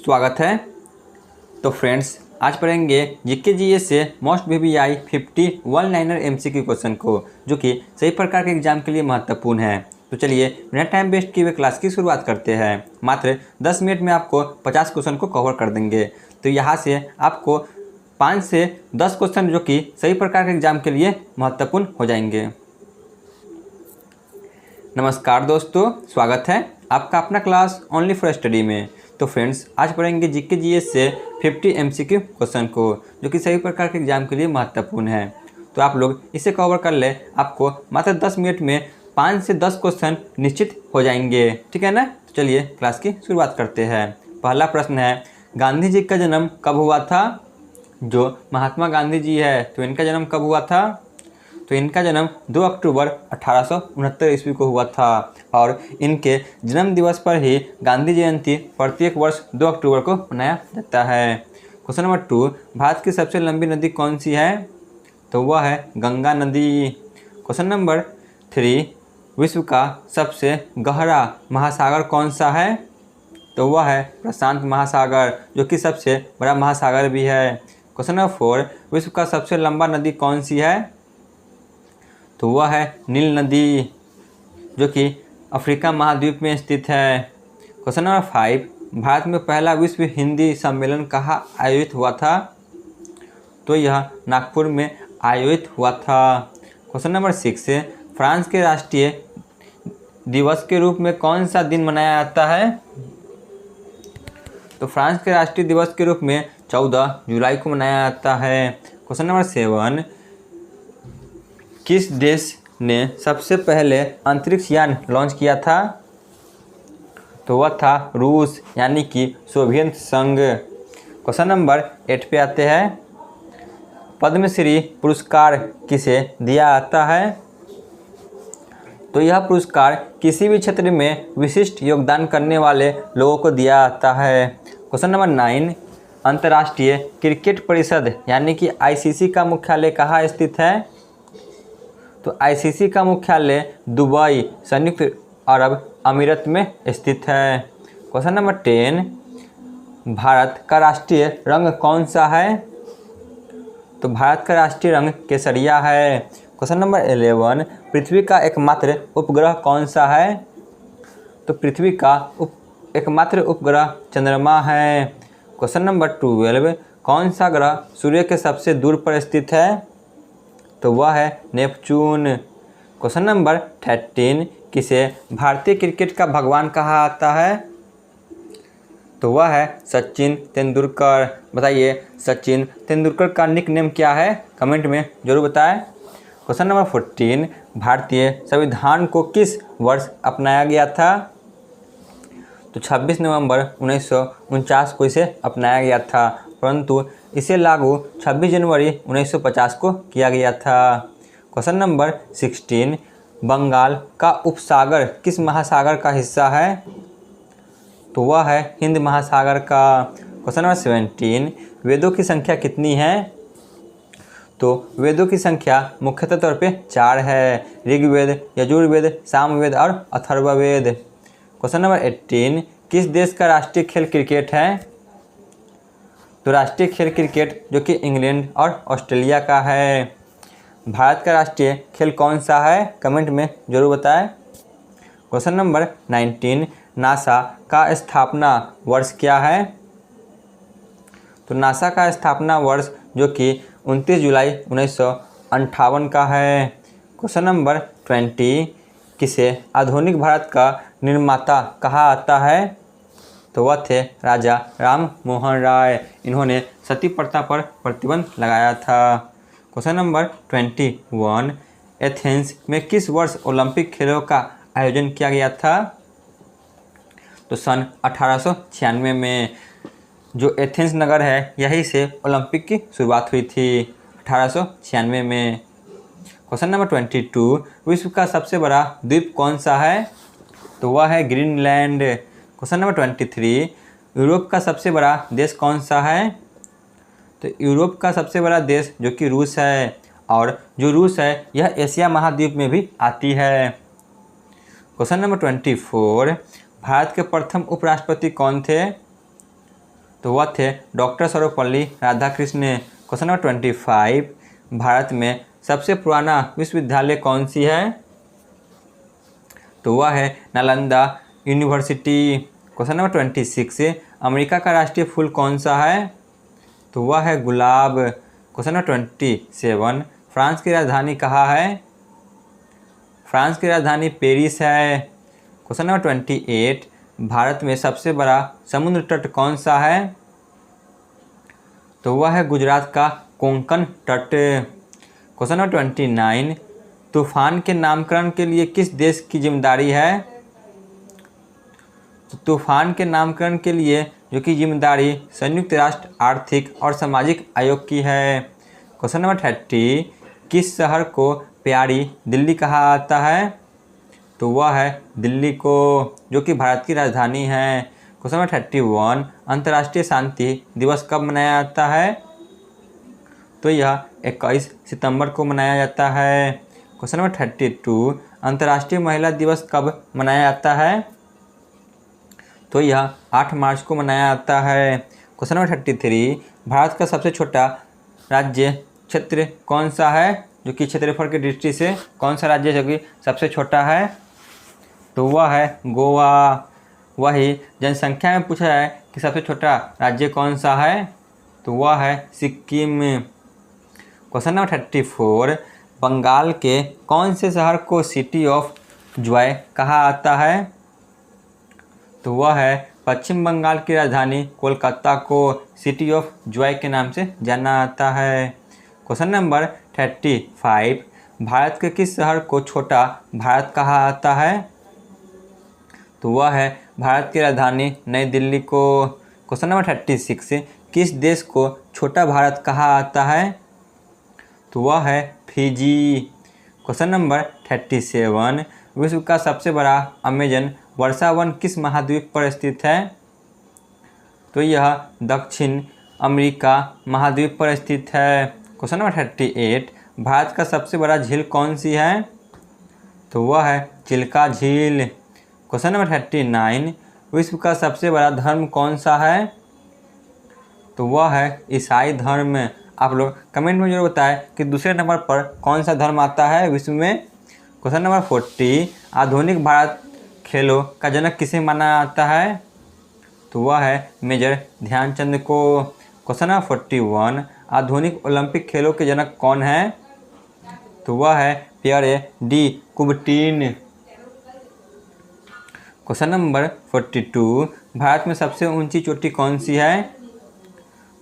स्वागत है। तो फ्रेंड्स, आज पढ़ेंगे जीके जीएस से most VVI 50 one liner MCQ question को, जो कि सभी प्रकार के एग्जाम के लिए महत्वपूर्ण है। तो चलिए बिना टाइम वेस्ट किए हुए क्लास की शुरुआत करते हैं। मात्र 10 मिनट में आपको 50 क्वेश्चन को कवर कर देंगे। तो यहाँ से आपको 5 से 10 क्वेश्चन जो कि सभी प्रकार के एग्जाम के लिए महत्वपूर्ण हो जाएंगे। नमस्कार दोस्तों, स्वागत है आपका अपना क्लास ओनली फॉर स्टडी में। तो फ्रेंड्स, आज पढ़ेंगे जीके जीएस से 50 MCQ क्वेश्चन को, जो कि सभी प्रकार के एग्जाम के लिए महत्वपूर्ण है। तो आप लोग इसे कवर कर ले, आपको मात्र 10 मिनट में 5 से 10 क्वेश्चन निश्चित हो जाएंगे, ठीक है ना। तो चलिए क्लास की शुरुआत करते हैं। पहला प्रश्न है, गांधी जी का जन्म कब हुआ था? जो महात्मा गांधी जी है, तो इनका जन्म कब हुआ था? तो इनका जन्म 2 अक्टूबर 1869 ईस्वी को हुआ था, और इनके जन्म दिवस पर ही गांधी जयंती प्रत्येक वर्ष 2 अक्टूबर को मनाया जाता है। क्वेश्चन नंबर 2, भारत की सबसे लंबी नदी कौन सी है? तो वह है गंगा नदी। क्वेश्चन नंबर 3, विश्व का सबसे गहरा महासागर कौन सा है? तो वह है प्रशांत महासागर, जो कि सबसे बड़ा महासागर भी है। क्वेश्चन नंबर 4, विश्व का सबसे लंबा नदी कौन सी है? तो वह है नील नदी, जो कि अफ्रीका महाद्वीप में स्थित है। क्वेश्चन नंबर 5, भारत में पहला विश्व हिंदी सम्मेलन कहाँ आयोजित हुआ था? तो यह नागपुर में आयोजित हुआ था। क्वेश्चन नंबर 6, फ्रांस के राष्ट्रीय दिवस के रूप में कौन सा दिन मनाया जाता है? तो फ्रांस के राष्ट्रीय दिवस के रूप में 14 जुलाई को मनाया जाता है। क्वेश्चन नंबर 7, किस देश ने सबसे पहले अंतरिक्ष यान लॉन्च किया था? तो वह था रूस, यानी कि सोवियत संघ। क्वेश्चन नंबर 8 पे आते हैं, पद्मश्री पुरस्कार किसे दिया जाता है? तो यह पुरस्कार किसी भी क्षेत्र में विशिष्ट योगदान करने वाले लोगों को दिया जाता है। क्वेश्चन नंबर 9, अंतर्राष्ट्रीय क्रिकेट परिषद यानी कि ICC का मुख्यालय कहाँ स्थित है? तो ICC का मुख्यालय दुबई, संयुक्त अरब अमीरात में स्थित है। क्वेश्चन नंबर 10, भारत का राष्ट्रीय रंग कौन सा है? तो भारत का राष्ट्रीय रंग केसरिया है। क्वेश्चन नंबर 11, पृथ्वी का एकमात्र उपग्रह कौन सा है? तो पृथ्वी का एकमात्र उपग्रह चंद्रमा है। क्वेश्चन नंबर 12, कौन सा ग्रह सूर्य के सबसे दूर पर स्थित है? तो वह है नेपच्यून। क्वेश्चन नंबर 13, किसे भारतीय क्रिकेट का भगवान कहा जाता है? तो वह है सचिन तेंदुलकर। बताइए, सचिन तेंदुलकर का निक नेम क्या है? कमेंट में जरूर बताएं। क्वेश्चन नंबर 14, भारतीय संविधान को किस वर्ष अपनाया गया था? तो 26 नवंबर 1949 को इसे अपनाया गया था, परंतु इसे लागू 26 जनवरी 1950 को किया गया था। क्वेश्चन नंबर 16, बंगाल का उपसागर किस महासागर का हिस्सा है? तो वह है हिंद महासागर का। क्वेश्चन नंबर 17, वेदों की संख्या कितनी है? तो वेदों की संख्या मुख्यतः तौर पे 4 है, ऋग्वेद, यजुर्वेद, सामवेद और अथर्ववेद। क्वेश्चन नंबर 18, किस देश का राष्ट्रीय खेल क्रिकेट है? तो राष्ट्रीय खेल क्रिकेट जो कि इंग्लैंड और ऑस्ट्रेलिया का है। भारत का राष्ट्रीय खेल कौन सा है? कमेंट में जरूर बताएं। क्वेश्चन नंबर 19, नासा का स्थापना वर्ष क्या है? तो नासा का स्थापना वर्ष जो कि 29 जुलाई 1958 का है। क्वेश्चन नंबर 20, किसे आधुनिक भारत का निर्माता कहा जाता है? तो वह थे राजा राम मोहन राय। इन्होंने सती प्रथा पर प्रतिबंध लगाया था। क्वेश्चन नंबर 21, एथेंस में किस वर्ष ओलंपिक खेलों का आयोजन किया गया था? तो सन 1896 में। जो एथेंस नगर है, यहीं से ओलंपिक की शुरुआत हुई थी 1896 में। क्वेश्चन नंबर 22, विश्व का सबसे बड़ा द्वीप कौन सा है? तो वह है ग्रीनलैंड। क्वेश्चन नंबर 23, यूरोप का सबसे बड़ा देश कौन सा है? तो यूरोप का सबसे बड़ा देश जो कि रूस है, और जो रूस है यह एशिया महाद्वीप में भी आती है। क्वेश्चन नंबर 24, भारत के प्रथम उपराष्ट्रपति कौन थे? तो वह थे doctor Sarvepalli Radhakrishnan. Question number 25, Bharat में सबसे पुराना विश्वविद्यालय कौन सी है? तो वह है Nalanda university. Question number 26, America का राष्ट्रीय फूल कौन सा है? तो वह है गुलाब। क्वेश्चन नंबर 27, फ्रांस की राजधानी कहाँ है? फ्रांस की राजधानी पेरिस है। क्वेश्चन नंबर 28, भारत में सबसे बड़ा समुद्र तट कौन सा है? तो वह है गुजरात का कोंकण तट। क्वेश्चन नंबर 29, तूफान के नामकरण के लिए किस देश की जिम्मेदारी है? तो तूफान के नामकरण के लिए जो कि जिम्मेदारी संयुक्त राष्ट्र आर्थिक और सामाजिक आयोग की है। क्वेश्चन नंबर 30, किस शहर को प्यारी दिल्ली कहा जाता है? तो वह है दिल्ली को, जो कि भारत की राजधानी है। क्वेश्चन नंबर 31, अंतर्राष्ट्रीय शांति दिवस कब मनाया जाता है? तो यह 21 सितंबर को मनाया जाता है। क्वेश्चन नंबर 32, अंतर्राष्ट्रीय महिला दिवस कब मनाया जाता है? तो यह 8 मार्च को मनाया जाता है। क्वेश्चन नंबर 33, भारत का सबसे छोटा राज्य क्षेत्र कौन सा है? जो कि क्षेत्रफल की दृष्टि से कौन सा राज्य जो कि सबसे छोटा है? तो वह है गोवा। वही जनसंख्या में पूछा है कि सबसे छोटा राज्य कौन सा है? तो वह है सिक्किम। क्वेश्चन नंबर 34, बंगाल के कौन से शहर को सिटी ऑफ जॉय कहा जाता है? तो वह है पश्चिम बंगाल की राजधानी कोलकाता को सिटी ऑफ जॉय के नाम से जाना जाता है। क्वेश्चन नंबर 35, भारत के किस शहर को छोटा भारत कहा जाता है? तो वह है भारत की राजधानी नई दिल्ली को। क्वेश्चन नंबर 36, किस देश को छोटा भारत कहा जाता है? तो वह है फिजी। क्वेश्चन नंबर 37, विश्व का सबसे बड़ा अमेजन वर्षा वन किस महाद्वीप पर स्थित है? तो यह दक्षिण अमेरिका महाद्वीप पर स्थित है। क्वेश्चन नंबर 38, भारत का सबसे बड़ा झील कौन सी है? तो वह है चिल्का झील। क्वेश्चन नंबर 39, विश्व का सबसे बड़ा धर्म कौन सा है? तो वह है ईसाई धर्म। आप लोग कमेंट में जरूर बताएं कि दूसरे नंबर पर कौन सा धर्म आता है विश्व में। क्वेश्चन नंबर 40, आधुनिक भारत खेलों का जनक किसे माना जाता है? तो वह है मेजर ध्यानचंद को। क्वेश्चन नंबर 41, आधुनिक ओलंपिक खेलों के जनक कौन है? तो वह है Pierre de Coubertin. Question number 42, Bharat में सबसे ऊंची चोटी कौन सी है?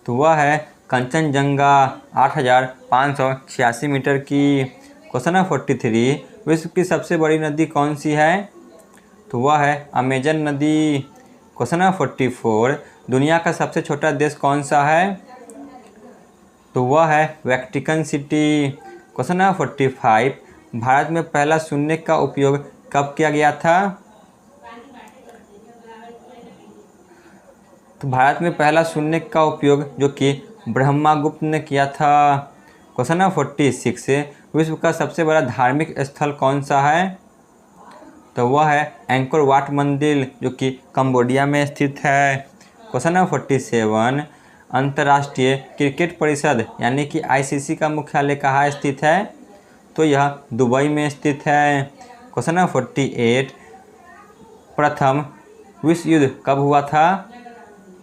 तो वह है कंचनजंगा 8586 मीटर की। क्वेश्चन नंबर 43, विश्व की सबसे बड़ी नदी कौन सी है? तो वह है अमेजन नदी। क्वेश्चन नंबर 44, दुनिया का सबसे छोटा देश कौन सा है? तो वह है Vatican city. Question number 45, Bharat में पहला शून्य का उपयोग कब किया गया था? तो भारत में पहला शून्य का उपयोग जो कि ब्रह्मगुप्त ने किया था। क्वेश्चन नंबर 46, विश्व का सबसे बड़ा धार्मिक स्थल कौन सा है? तो वह है एंकोर वाट मंदिर जो कि कंबोडिया में स्थित है। क्वेश्चन नंबर 47, अंतर्राष्ट्रीय क्रिकेट परिषद यानी कि आईसीसी का मुख्यालय कहाँ स्थित है? तो यह दुबई में स्थित है। क्वेश्चन नंबर 48, प्रथम विश्व युद्ध कब हुआ था?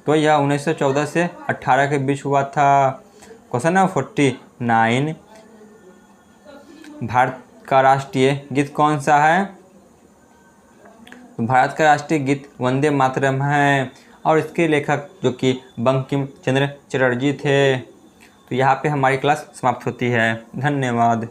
तो यह 1914 से 18 के बीच हुआ था। क्वेश्चन नंबर 49, भारत का राष्ट्रीय गीत कौन सा है? भारत का राष्ट्रीय गीत वंदे मातरम है और इसके लेखक जो कि बंकिम चंद्र चटर्जी थे। तो यहाँ पे हमारी क्लास समाप्त होती है। धन्यवाद।